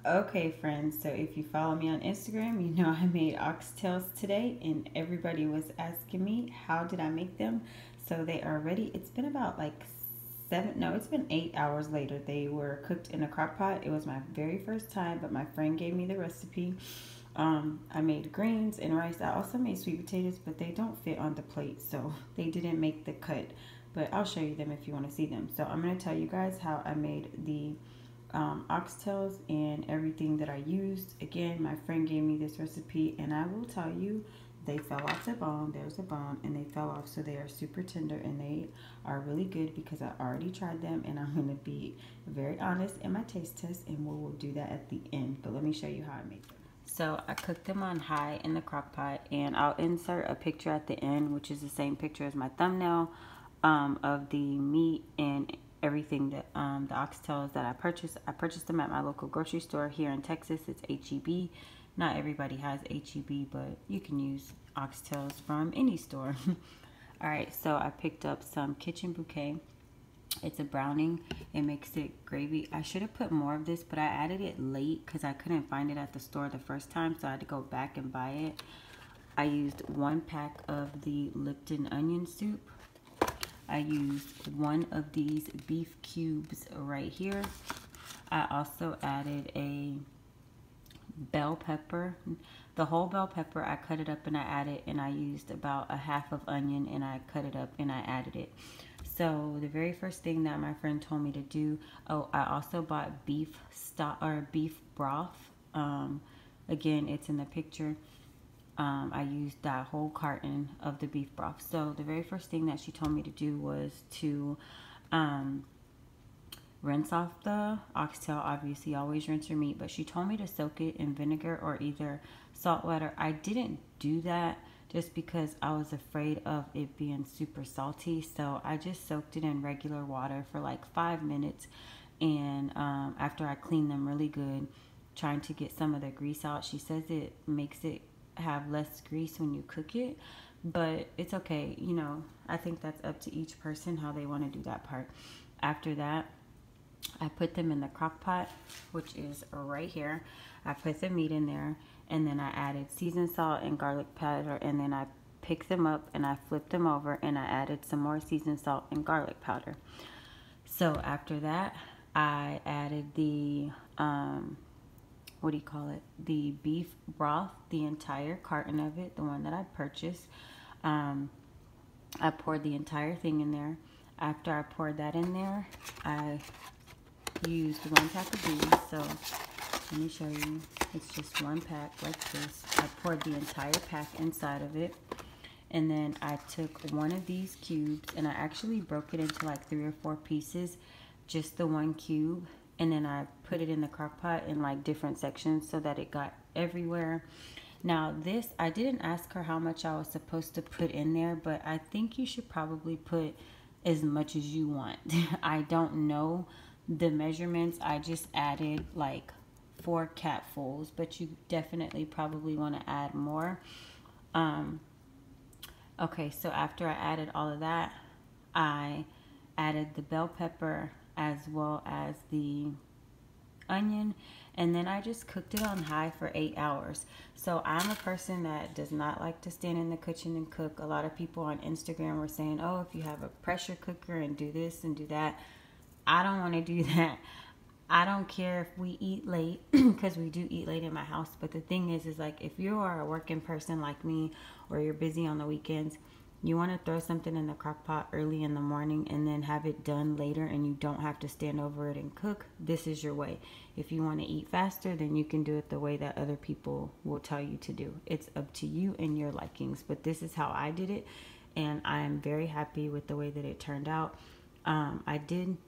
Okay, friends, so if you follow me on Instagram, you know I made oxtails today, and everybody was asking me how did I make them. So they are ready. It's been about like no, it's been 8 hours later. They were cooked in a crock pot. It was my very first time, but my friend gave me the recipe. I made greens and rice. I also made sweet potatoes, but they don't fit on the plate, so they didn't make the cut. But I'll show you them if you want to see them. So I'm going to tell you guys how I made the oxtails and everything that I used. Again, my friend gave me this recipe, and I will tell you, they fell off the bone. There's a bone, and they fell off, so they are super tender, and they are really good because I already tried them, and I'm going to be very honest in my taste test, and we will do that at the end. But let me show you how I make them. So I cooked them on high in the crock pot, and I'll insert a picture at the end, which is the same picture as my thumbnail, of the meat and everything that the oxtails that I purchased. I purchased them at my local grocery store here in Texas. It's HEB. Not everybody has HEB, but you can use oxtails from any store. All right, so I picked up some kitchen bouquet. It's a browning. It makes it gravy. I should have put more of this, but I added it late because I couldn't find it at the store the first time, so I had to go back and buy it. I used 1 pack of the Lipton onion soup. I used 1 of these beef cubes right here. I also added a bell pepper. The whole bell pepper, I cut it up and I added, and I used about a half of onion and I cut it up and I added it. So the very first thing that my friend told me to do, oh, I also bought beef stock or beef broth. Again, it's in the picture. I used that whole carton of the beef broth. So the very first thing that she told me to do was to rinse off the oxtail. Obviously, always rinse your meat, but she told me to soak it in vinegar or either salt water. I didn't do that just because I was afraid of it being super salty. So I just soaked it in regular water for like 5 minutes. And after I cleaned them really good, trying to get some of the grease out, she says it makes it have less grease when you cook it, but it's okay. You know, I think that's up to each person how they want to do that part. After that, I put them in the crock pot, which is right here. I put the meat in there, and then I added seasoned salt and garlic powder, and then I picked them up and I flipped them over and I added some more seasoned salt and garlic powder. So after that, I added the what do you call it? The beef broth, the entire carton of it, the one that I purchased. I poured the entire thing in there. After I poured that in there, I used 1 pack of these. So let me show you. It's just 1 pack like this. I poured the entire pack inside of it. And then I took 1 of these cubes and I actually broke it into like 3 or 4 pieces, just the 1 cube. And then I put it in the crock pot in like different sections so that it got everywhere. Now this, I didn't ask her how much I was supposed to put in there, but I think you should probably put as much as you want. I don't know the measurements. I just added like 4 capfuls, but you definitely probably want to add more. Okay, so after I added all of that, I added the bell pepper as well as the onion, and then I just cooked it on high for 8 hours. So I'm a person that does not like to stand in the kitchen and cook. A lot of people on Instagram were saying, oh, if you have a pressure cooker and do this and do that. I don't want to do that. I don't care if we eat late, because we do eat late in my house. But the thing is like, if you are a working person like me, or you're busy on the weekends, you want to throw something in the crock pot early in the morning and then have it done later, and you don't have to stand over it and cook. This is your way. If you want to eat faster, then you can do it the way that other people will tell you to do. It's up to you and your likings. But this is how I did it, and I am very happy with the way that it turned out. I did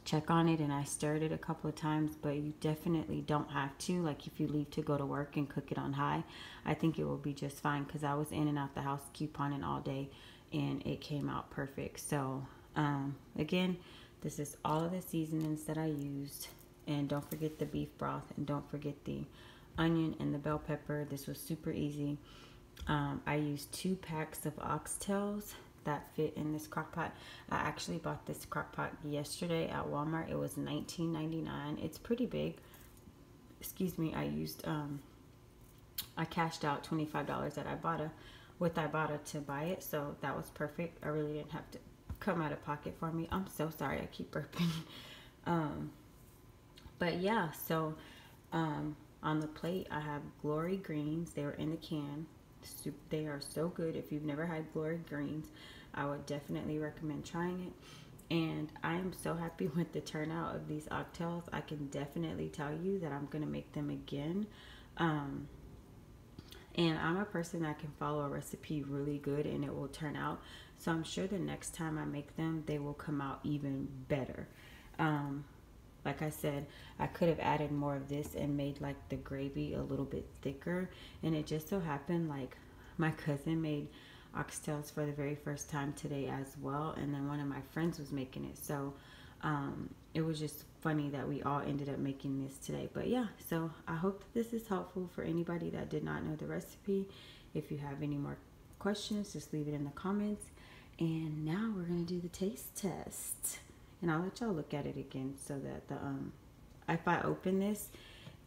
check on it and I stirred it a couple of times, but you definitely don't have to. Like if you leave to go to work and cook it on high, I think it will be just fine, because I was in and out the house couponing all day and it came out perfect. So again, this is all of the seasonings that I used, and don't forget the beef broth, and don't forget the onion and the bell pepper. This was super easy. I used 2 packs of oxtails that fit in this crock pot. I actually bought this crock pot yesterday at Walmart. It was $19.99. It's pretty big. excuse me, I cashed out $25 at Ibotta to buy it, so that was perfect. I really didn't have to come out of pocket for me. I'm so sorry, I keep burping. But yeah, so on the plate I have Glory greens. They were in the can. They are so good. If you've never had Glory greens, I would definitely recommend trying it. And I am so happy with the turnout of these oxtails. I can definitely tell you that I'm gonna make them again. And I'm a person that can follow a recipe really good and it will turn out. So I'm sure the next time I make them, they will come out even better. Like I said, I could have added more of this and made like the gravy a little bit thicker. And it just so happened like my cousin made oxtails for the very first time today as well. And then one of my friends was making it. So it was just funny that we all ended up making this today. But yeah, so I hope that this is helpful for anybody that did not know the recipe. If you have any more questions, just leave it in the comments. And now we're gonna do the taste test, and I'll let y'all look at it again so that the if I open this,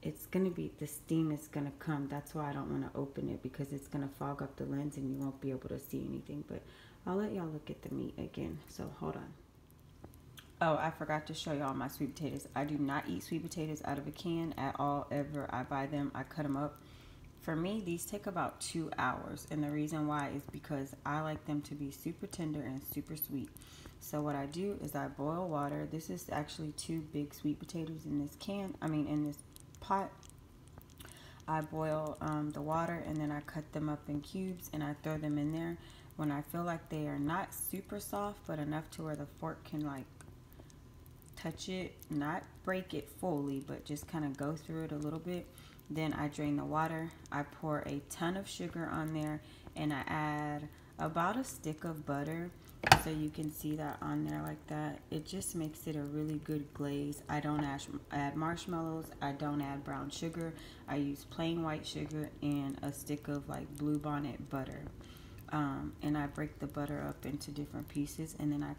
it's gonna be, the steam is gonna come. That's why I don't want to open it, because it's gonna fog up the lens and you won't be able to see anything. But I'll let y'all look at the meat again, so hold on. Oh, I forgot to show y'all my sweet potatoes. I do not eat sweet potatoes out of a can at all, ever. I buy them, I cut them up. For me, these take about 2 hours, and the reason why is because I like them to be super tender and super sweet. So what I do is I boil water. This is actually 2 big sweet potatoes in this can, in this pot. I boil the water, and then I cut them up in cubes and I throw them in there. When I feel like they are not super soft, but enough to where the fork can like touch it, not break it fully, but just kind of go through it a little bit, then I drain the water. I pour a ton of sugar on there, and I add about a stick of butter, so you can see that on there like that. It just makes it a really good glaze. I don't add marshmallows. I don't add brown sugar. I use plain white sugar and a stick of like Bluebonnet butter. And I break the butter up into different pieces, and then I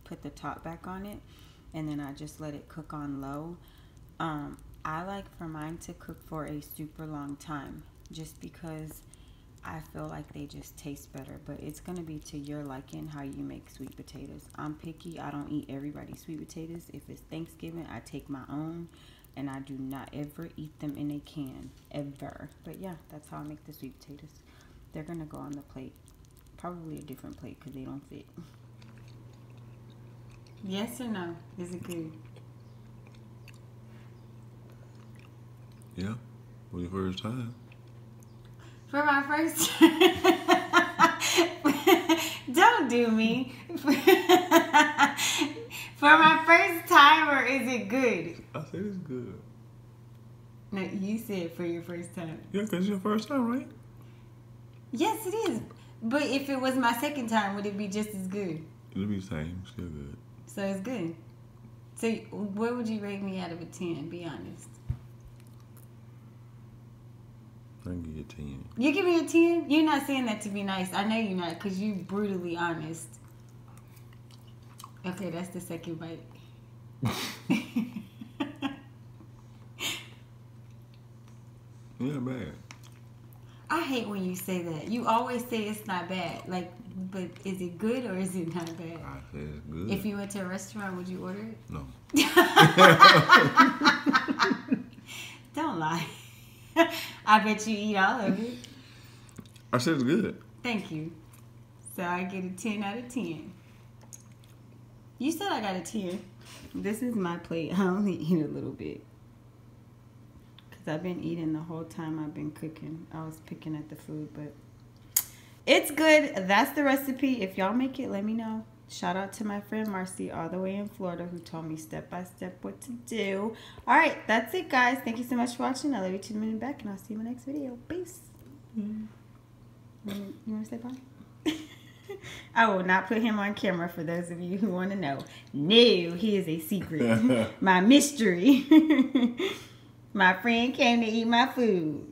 put the top back on it, and then I just let it cook on low. I like for mine to cook for a super long time, just because I feel like they just taste better. But it's going to be to your liking how you make sweet potatoes. I'm picky. I don't eat everybody's sweet potatoes. If it's Thanksgiving, I take my own, and I do not ever eat them in a can, ever. But yeah, that's how I make the sweet potatoes. They're going to go on the plate. Probably a different plate because they don't fit. Yes or no? Is it good? Yeah, for your first time. For my first don't do me. For my first time, or is it good? I said it's good. No, you said for your first time. Yeah, because it's your first time, right? Yes, it is. But if it was my second time, would it be just as good? It'll be the same. Still good. So it's good. So where would you rate me out of a 10? Be honest. I can give you a 10. You give me a 10? You're not saying that to be nice. I know you're not, because you're brutally honest. Okay, that's the second bite. Yeah, bad. I hate when you say that. You always say it's not bad. Like, but is it good or is it not bad? I said it's good. If you went to a restaurant, would you order it? No. Don't lie. I bet you eat all of it. I said it's good. Thank you. So I get a 10 out of 10. You said I got a 10. This is my plate. I only eat a little bit. Because I've been eating the whole time I've been cooking. I was picking at the food, but it's good. That's the recipe. If y'all make it, let me know. Shout out to my friend Marcy all the way in Florida who told me step by step what to do. All right, that's it, guys. Thank you so much for watching. I love you to the minute back, and I'll see you in my next video. Peace. You want to say bye? I will not put him on camera for those of you who want to know. No, he is a secret. My mystery. My friend came to eat my food.